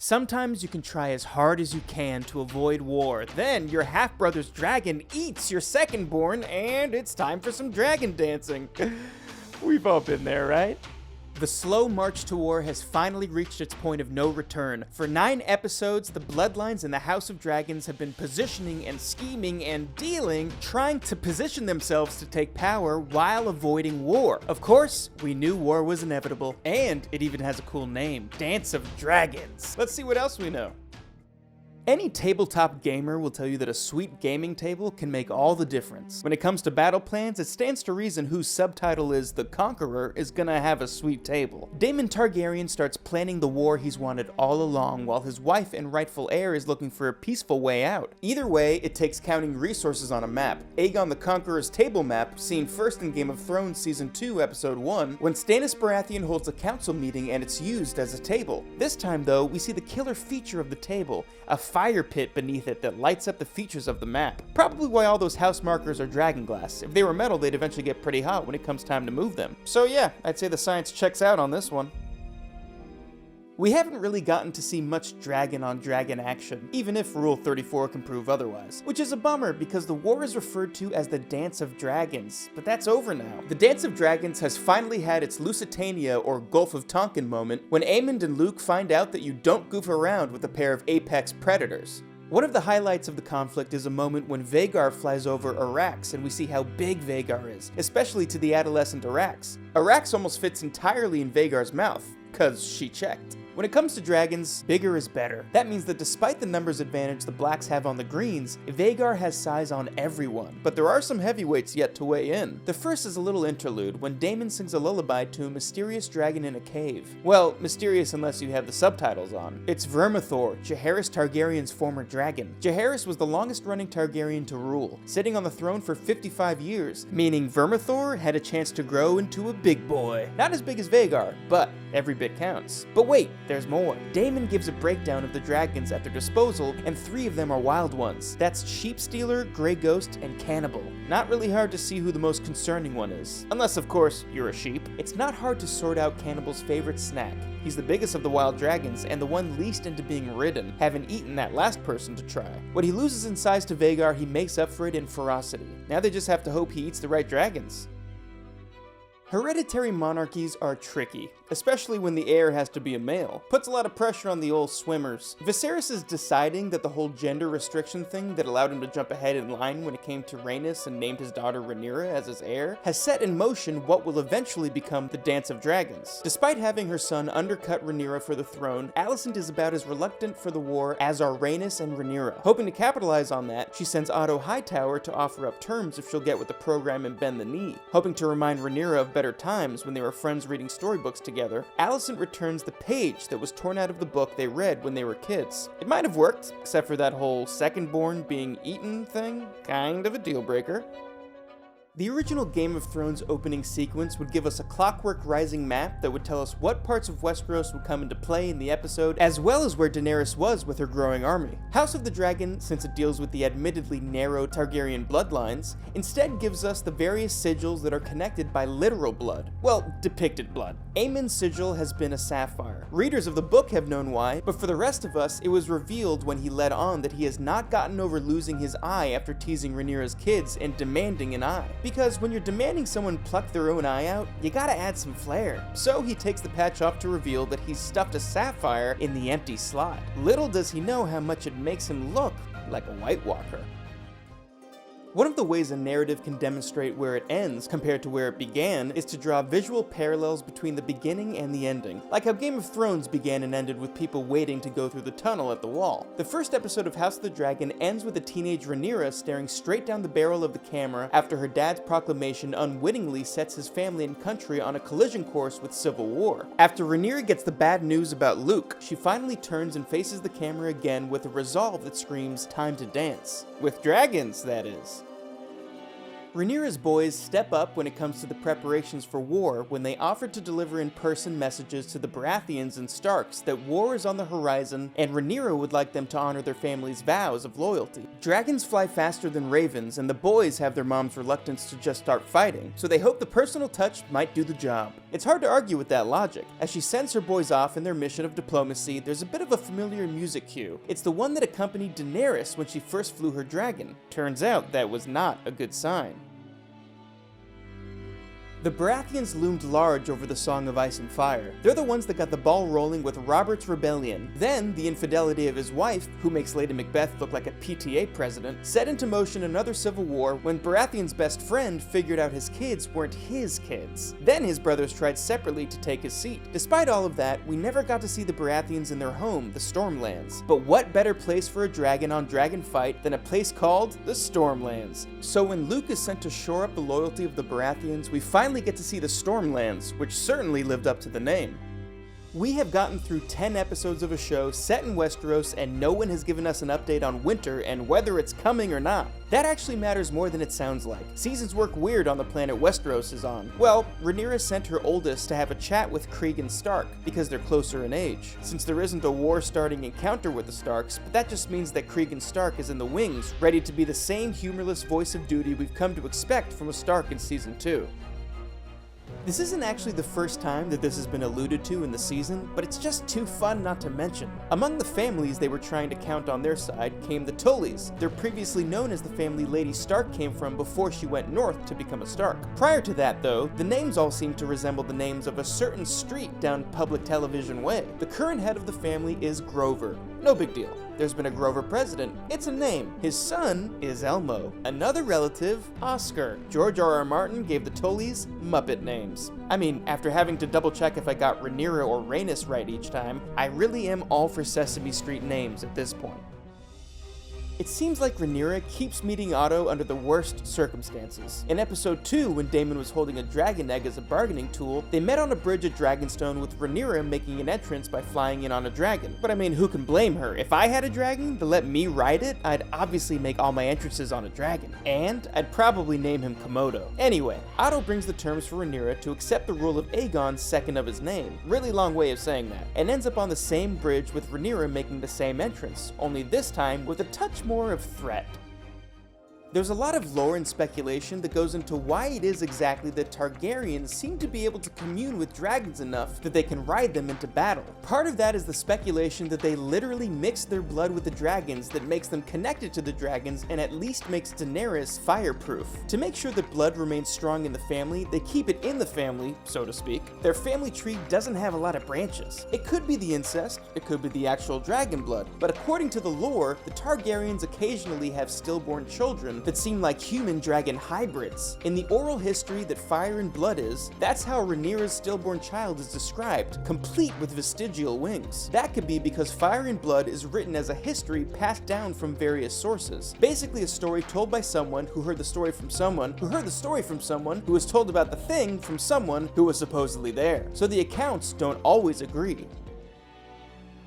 Sometimes you can try as hard as you can to avoid war, then your half-brother's dragon eats your second-born, and it's time for some dragon dancing. We've all been there, right? The slow march to war has finally reached its point of no return. For 9 episodes, the Bloodlines in the House of Dragons have been positioning and scheming and dealing, trying to position themselves to take power while avoiding war. Of course, we knew war was inevitable, and it even has a cool name, Dance of Dragons. Let's see what else we know. Any tabletop gamer will tell you that a sweet gaming table can make all the difference. When it comes to battle plans, it stands to reason whose subtitle is The Conqueror is gonna have a sweet table. Daemon Targaryen starts planning the war he's wanted all along, while his wife and rightful heir is looking for a peaceful way out. Either way, it takes counting resources on a map. Aegon the Conqueror's table map, seen first in Game of Thrones Season 2, Episode 1, when Stannis Baratheon holds a council meeting and it's used as a table. This time, though, we see the killer feature of the table, a fire pit beneath it that lights up the features of the map. Probably why all those house markers are dragon glass. If they were metal, they'd eventually get pretty hot when it comes time to move them. So yeah, I'd say the science checks out on this one. We haven't really gotten to see much dragon-on-dragon action, even if Rule 34 can prove otherwise. Which is a bummer, because the war is referred to as the Dance of Dragons, but that's over now. The Dance of Dragons has finally had its Lusitania or Gulf of Tonkin moment when Aemond and Luke find out that you don't goof around with a pair of apex predators. One of the highlights of the conflict is a moment when Vhagar flies over Arax and we see how big Vhagar is, especially to the adolescent Arax. Arax almost fits entirely in Vhagar's mouth, cause she checked. When it comes to dragons, bigger is better. That means that despite the numbers advantage the blacks have on the greens, Vhagar has size on everyone. But there are some heavyweights yet to weigh in. The first is a little interlude when Daemon sings a lullaby to a mysterious dragon in a cave. Well, mysterious unless you have the subtitles on. It's Vermithor, Jaehaerys Targaryen's former dragon. Jaehaerys was the longest running Targaryen to rule, sitting on the throne for 55 years, meaning Vermithor had a chance to grow into a big boy. Not as big as Vhagar, but every bit counts. But wait, there's more. Daemon gives a breakdown of the dragons at their disposal, and 3 of them are wild ones. That's Sheepstealer, Grey Ghost, and Cannibal. Not really hard to see who the most concerning one is. Unless, of course, you're a sheep. It's not hard to sort out Cannibal's favorite snack. He's the biggest of the wild dragons, and the one least into being ridden, having eaten that last person to try. What he loses in size to Vhagar, he makes up for it in ferocity. Now they just have to hope he eats the right dragons. Hereditary monarchies are tricky, especially when the heir has to be a male. Puts a lot of pressure on the old swimmers. Viserys is deciding that the whole gender restriction thing that allowed him to jump ahead in line when it came to Rhaenys and named his daughter Rhaenyra as his heir, has set in motion what will eventually become the Dance of Dragons. Despite having her son undercut Rhaenyra for the throne, Alicent is about as reluctant for the war as are Rhaenys and Rhaenyra. Hoping to capitalize on that, she sends Otto Hightower to offer up terms if she'll get with the program and bend the knee. Hoping to remind Rhaenyra of better times when they were friends reading storybooks together, Alicent returns the page that was torn out of the book they read when they were kids. It might have worked, except for that whole second-born being eaten thing, kind of a deal breaker. The original Game of Thrones opening sequence would give us a Clockwork Rising map that would tell us what parts of Westeros would come into play in the episode, as well as where Daenerys was with her growing army. House of the Dragon, since it deals with the admittedly narrow Targaryen bloodlines, instead gives us the various sigils that are connected by literal blood. Well, depicted blood. Aemon's sigil has been a sapphire. Readers of the book have known why, but for the rest of us, it was revealed when he led on that he has not gotten over losing his eye after teasing Rhaenyra's kids and demanding an eye. Because when you're demanding someone pluck their own eye out, you gotta add some flair. So he takes the patch off to reveal that he's stuffed a sapphire in the empty slot. Little does he know how much it makes him look like a White Walker. One of the ways a narrative can demonstrate where it ends compared to where it began is to draw visual parallels between the beginning and the ending, like how Game of Thrones began and ended with people waiting to go through the tunnel at the wall. The first episode of House of the Dragon ends with a teenage Rhaenyra staring straight down the barrel of the camera after her dad's proclamation unwittingly sets his family and country on a collision course with civil war. After Rhaenyra gets the bad news about Luke, she finally turns and faces the camera again with a resolve that screams, "Time to dance." With dragons, that is. Rhaenyra's boys step up when it comes to the preparations for war when they offer to deliver in-person messages to the Baratheons and Starks that war is on the horizon and Rhaenyra would like them to honor their family's vows of loyalty. Dragons fly faster than ravens, and the boys have their mom's reluctance to just start fighting, so they hope the personal touch might do the job. It's hard to argue with that logic. As she sends her boys off in their mission of diplomacy, there's a bit of a familiar music cue. It's the one that accompanied Daenerys when she first flew her dragon. Turns out that was not a good sign. The Baratheons loomed large over the Song of Ice and Fire. They're the ones that got the ball rolling with Robert's rebellion. Then, the infidelity of his wife, who makes Lady Macbeth look like a PTA president, set into motion another civil war when Baratheon's best friend figured out his kids weren't his kids. Then his brothers tried separately to take his seat. Despite all of that, we never got to see the Baratheons in their home, the Stormlands. But what better place for a dragon-on-dragon fight than a place called the Stormlands? So when Luke is sent to shore up the loyalty of the Baratheons, we finally get to see the Stormlands, which certainly lived up to the name. We have gotten through 10 episodes of a show set in Westeros and no one has given us an update on winter and whether it's coming or not. That actually matters more than it sounds like. Seasons work weird on the planet Westeros is on. Well, Rhaenyra sent her oldest to have a chat with Cregan Stark because they're closer in age. Since there isn't a war-starting encounter with the Starks, but that just means that Cregan Stark is in the wings, ready to be the same humorless voice of duty we've come to expect from a Stark in Season 2. This isn't actually the first time that this has been alluded to in the season, but it's just too fun not to mention. Among the families they were trying to count on their side came the Tullys. They're previously known as the family Lady Stark came from before she went north to become a Stark. Prior to that, though, the names all seem to resemble the names of a certain street down Public Television Way. The current head of the family is Grover. No big deal. There's been a Grover president. It's a name. His son is Elmo. Another relative, Oscar. George R.R. Martin gave the Tullys Muppet names. I mean, after having to double check if I got Rhaenyra or Rhaenys right each time, I really am all for Sesame Street names at this point. It seems like Rhaenyra keeps meeting Otto under the worst circumstances. In episode 2, when Daemon was holding a dragon egg as a bargaining tool, they met on a bridge at Dragonstone with Rhaenyra making an entrance by flying in on a dragon. But I mean, who can blame her? If I had a dragon to let me ride it, I'd obviously make all my entrances on a dragon. And I'd probably name him Komodo. Anyway, Otto brings the terms for Rhaenyra to accept the rule of Aegon's second of his name. Really long way of saying that. And ends up on the same bridge with Rhaenyra making the same entrance, only this time with a touch more of threat. There's a lot of lore and speculation that goes into why it is exactly that Targaryens seem to be able to commune with dragons enough that they can ride them into battle. Part of that is the speculation that they literally mix their blood with the dragons that makes them connected to the dragons and at least makes Daenerys fireproof. To make sure that blood remains strong in the family, they keep it in the family, so to speak. Their family tree doesn't have a lot of branches. It could be the incest, it could be the actual dragon blood, but according to the lore, the Targaryens occasionally have stillborn children that seem like human-dragon hybrids. In the oral history that Fire and Blood is, that's how Rhaenyra's stillborn child is described, complete with vestigial wings. That could be because Fire and Blood is written as a history passed down from various sources. Basically a story told by someone who heard the story from someone who heard the story from someone who was told about the thing from someone who was supposedly there. So the accounts don't always agree.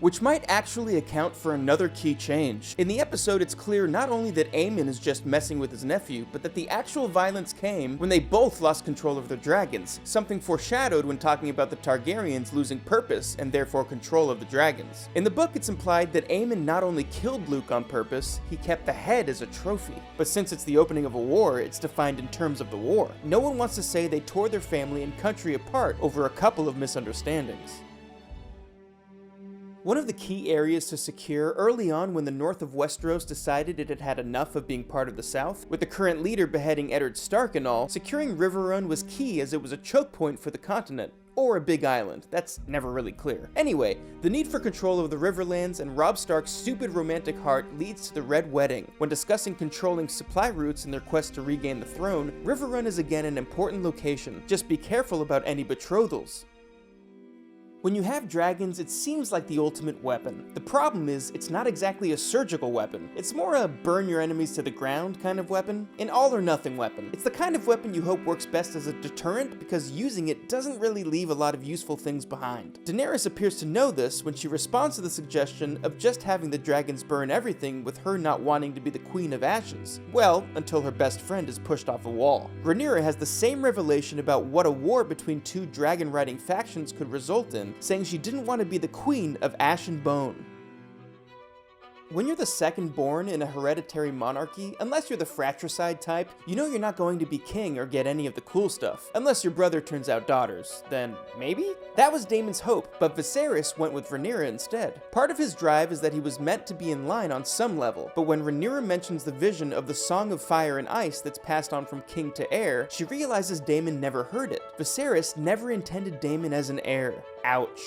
Which might actually account for another key change. In the episode, it's clear not only that Aemon is just messing with his nephew, but that the actual violence came when they both lost control of their dragons, something foreshadowed when talking about the Targaryens losing purpose and therefore control of the dragons. In the book, it's implied that Aemon not only killed Luke on purpose, he kept the head as a trophy. But since it's the opening of a war, it's defined in terms of the war. No one wants to say they tore their family and country apart over a couple of misunderstandings. One of the key areas to secure early on when the north of Westeros decided it had had enough of being part of the south, with the current leader beheading Eddard Stark and all, securing Riverrun was key as it was a choke point for the continent. Or a big island, that's never really clear. Anyway, the need for control of the Riverlands and Robb Stark's stupid romantic heart leads to the Red Wedding. When discussing controlling supply routes in their quest to regain the throne, Riverrun is again an important location. Just be careful about any betrothals. When you have dragons, it seems like the ultimate weapon. The problem is, it's not exactly a surgical weapon. It's more a burn your enemies to the ground kind of weapon, an all or nothing weapon. It's the kind of weapon you hope works best as a deterrent because using it doesn't really leave a lot of useful things behind. Daenerys appears to know this when she responds to the suggestion of just having the dragons burn everything with her not wanting to be the Queen of Ashes. Well, until her best friend is pushed off a wall. Rhaenyra has the same revelation about what a war between two dragon-riding factions could result in, saying she didn't want to be the Queen of Ash and Bone. When you're the second born in a hereditary monarchy, unless you're the fratricide type, you know you're not going to be king or get any of the cool stuff. Unless your brother turns out daughters, then maybe? That was Daemon's hope, but Viserys went with Rhaenyra instead. Part of his drive is that he was meant to be in line on some level, but when Rhaenyra mentions the vision of the Song of Fire and Ice that's passed on from king to heir, she realizes Daemon never heard it. Viserys never intended Daemon as an heir. Ouch.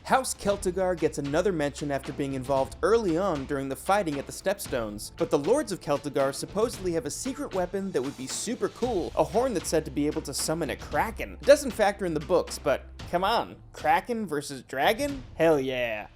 House Celtigar gets another mention after being involved early on during the fighting at the Stepstones, but the Lords of Celtigar supposedly have a secret weapon that would be super cool, a horn that's said to be able to summon a kraken. It doesn't factor in the books, but come on, kraken versus dragon? Hell yeah.